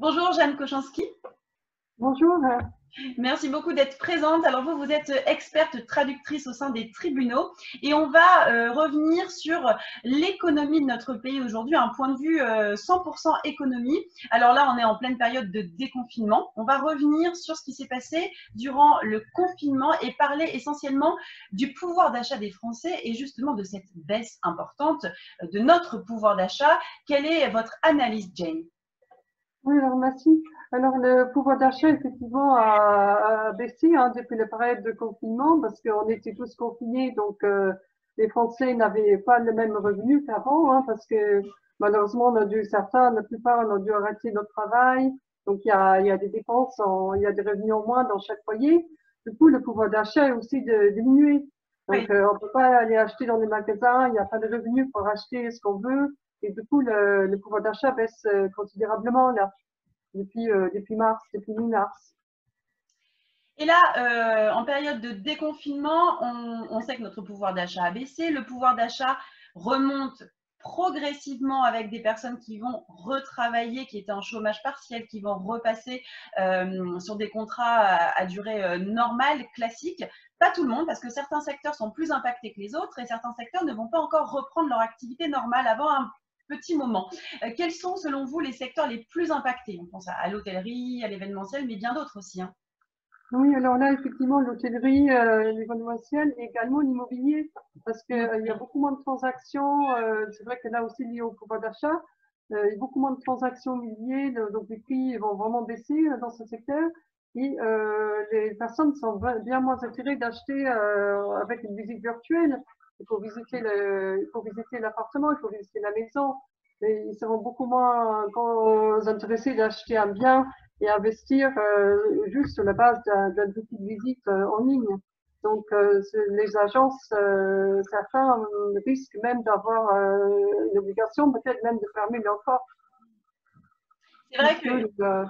Bonjour Jeanne Kochanski. Bonjour. Merci beaucoup d'être présente. Alors vous êtes experte traductrice au sein des tribunaux et on va revenir sur l'économie de notre pays aujourd'hui, un point de vue 100% économie. Alors là, on est en pleine période de déconfinement. On va revenir sur ce qui s'est passé durant le confinement et parler essentiellement du pouvoir d'achat des Français et justement de cette baisse importante de notre pouvoir d'achat. Quelle est votre analyse, Jane? Oui, alors merci. Alors le pouvoir d'achat effectivement a baissé depuis la période de confinement parce qu'on était tous confinés, donc les Français n'avaient pas le même revenu qu'avant, parce que malheureusement la plupart on a dû arrêter notre travail, donc il y a des dépenses, il y a des revenus en moins dans chaque foyer. Du coup, le pouvoir d'achat est aussi diminué. Oui. Donc on peut pas aller acheter dans les magasins, il n'y a pas de revenus pour acheter ce qu'on veut. Et du coup, le pouvoir d'achat baisse considérablement là, depuis mars, depuis mi-mars. Et là, en période de déconfinement, on sait que notre pouvoir d'achat a baissé. Le pouvoir d'achat remonte progressivement avec des personnes qui vont retravailler, qui étaient en chômage partiel, qui vont repasser sur des contrats à durée normale, classique. Pas tout le monde, parce que certains secteurs sont plus impactés que les autres et certains secteurs ne vont pas encore reprendre leur activité normale avant un petit moment. Quels sont, selon vous, les secteurs les plus impactés? On pense à l'hôtellerie, à l'événementiel, mais bien d'autres aussi, hein. Oui, alors là, effectivement, l'hôtellerie, l'événementiel et également l'immobilier, parce que il y a beaucoup moins de transactions. C'est vrai que là aussi lié au pouvoir d'achat, il y a beaucoup moins de transactions immobilières, donc les prix vont vraiment baisser dans ce secteur. Et les personnes sont bien moins attirées d'acheter avec une visite virtuelle. Il faut visiter l'appartement, il faut visiter la maison. Et ils seront beaucoup moins intéressés d'acheter un bien et investir juste sur la base d'un outil de visite en ligne. Donc, les agences, certains risquent même d'avoir l'obligation, peut-être même de fermer leur porte, C'est vrai puisque que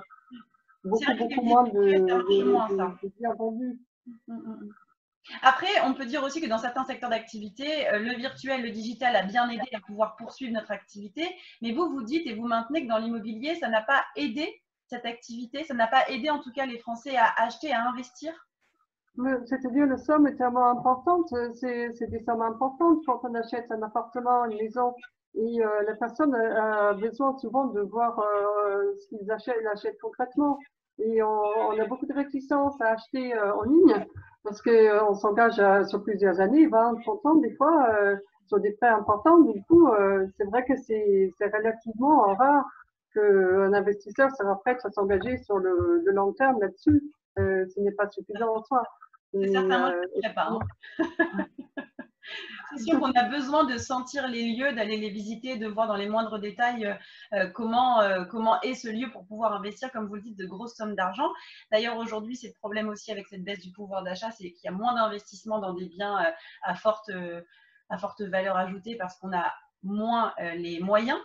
beaucoup les moins visites virtuelles, ça marche moins, ça. de biens vendus. Mm, mm, mm. Après, on peut dire aussi que dans certains secteurs d'activité, le virtuel, le digital a bien aidé à pouvoir poursuivre notre activité. Mais vous dites et vous maintenez que dans l'immobilier, ça n'a pas aidé cette activité, ça n'a pas aidé en tout cas les Français à acheter, à investir. C'est-à-dire, la somme est tellement importante, c'est des sommes importantes quand on achète un appartement, une maison, et la personne a besoin souvent de voir ce qu'ils achètent concrètement. Et on a beaucoup de réticence à acheter en ligne parce que on s'engage sur plusieurs années, 20, 30 ans des fois, sur des prêts importants. Du coup, c'est vrai que c'est relativement rare qu'un investisseur sera prêt à s'engager sur le long terme là-dessus. Ce n'est pas suffisant en soi. C'est Mais certainement ce que je ne ferais pas, hein. C'est sûr qu'on a besoin de sentir les lieux, d'aller les visiter, de voir dans les moindres détails comment est ce lieu pour pouvoir investir, comme vous le dites, de grosses sommes d'argent. D'ailleurs, aujourd'hui, c'est le problème aussi avec cette baisse du pouvoir d'achat, c'est qu'il y a moins d'investissement dans des biens à forte valeur ajoutée parce qu'on a moins les moyens.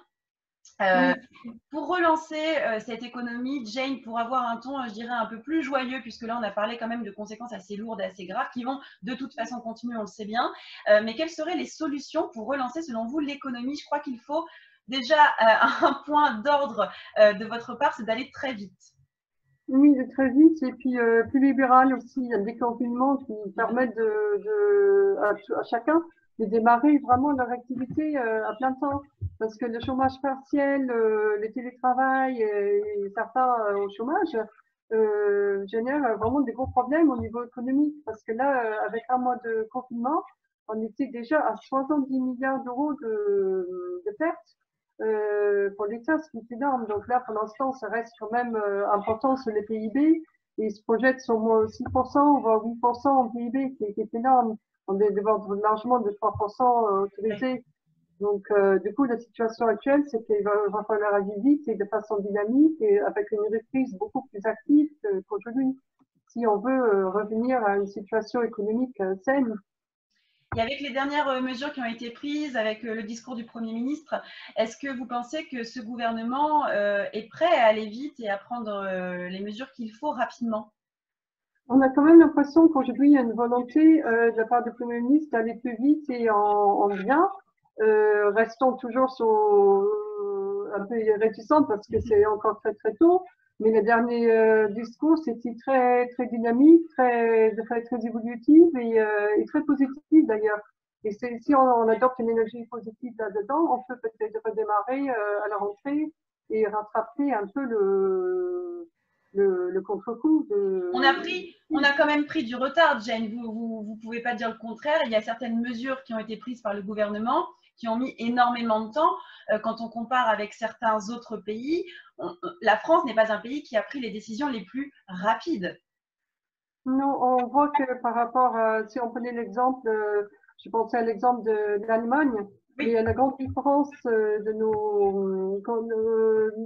Euh, oui, pour relancer cette économie, Jane, pour avoir un ton, je dirais, un peu plus joyeux, puisque là, on a parlé quand même de conséquences assez lourdes, assez graves, qui vont de toute façon continuer, on le sait bien. Mais quelles seraient les solutions pour relancer, selon vous, l'économie? Je crois qu'il faut déjà un point d'ordre de votre part, c'est d'aller très vite. oui, de très vite et puis plus libéral aussi. Il y a des confinements qui permettent à chacun de démarrer vraiment leur activité à plein temps. Parce que le chômage partiel, le télétravail et certains au chômage génèrent vraiment des gros problèmes au niveau économique. Parce que là, avec un mois de confinement, on était déjà à 70 milliards d'euros de pertes pour l'État, c'est énorme. Donc là, pour l'instant, ça reste quand même important sur les PIB. Et ils se projettent sur moins 6%, voire 8% en PIB, qui est énorme. On est devant largement de 3% autorisés. Donc, du coup, la situation actuelle, c'est qu'il va falloir agir vite et de façon dynamique et avec une reprise beaucoup plus active qu'aujourd'hui, si on veut revenir à une situation économique saine. Et avec les dernières mesures qui ont été prises, avec le discours du Premier ministre, est-ce que vous pensez que ce gouvernement est prêt à aller vite et à prendre les mesures qu'il faut rapidement? On a quand même l'impression qu'aujourd'hui, il y a une volonté de la part du Premier ministre d'aller plus vite et en bien, restant toujours un peu réticente parce que c'est encore très très tôt. Mais le dernier discours, c'était très très dynamique, très évolutif et très positif d'ailleurs. Et si on adopte une énergie positive là-dedans, on peut peut-être redémarrer à la rentrée et rattraper un peu le contre-coup On a quand même pris du retard, Jane. Vous pouvez pas dire le contraire. Il y a certaines mesures qui ont été prises par le gouvernement qui ont mis énormément de temps. Quand on compare avec certains autres pays, la France n'est pas un pays qui a pris les décisions les plus rapides. Non, on voit que par rapport, si on prenait l'exemple, je pensais à l'exemple de l'Allemagne, mais Oui. la grande différence de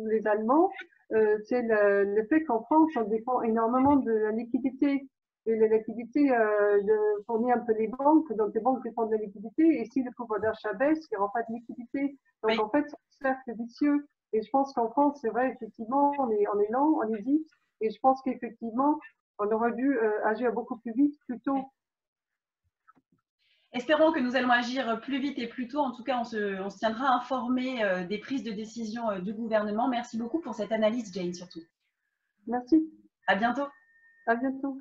les Allemands, c'est le fait qu'en France, on dépend énormément de la liquidité. Et la liquidité fournit un peu les banques, donc les banques dépendent de la liquidité, et si le pouvoir d'achat baisse, il n'y aura pas de liquidité. Donc Oui. en fait, c'est un cercle vicieux. Et je pense qu'en France, c'est vrai, effectivement, on est lent, on hésite, et je pense qu'effectivement, on aurait dû agir beaucoup plus vite, plus tôt. Espérons que nous allons agir plus vite et plus tôt. En tout cas, on se tiendra informé des prises de décision du gouvernement. Merci beaucoup pour cette analyse, Jane, surtout. Merci. À bientôt. À bientôt.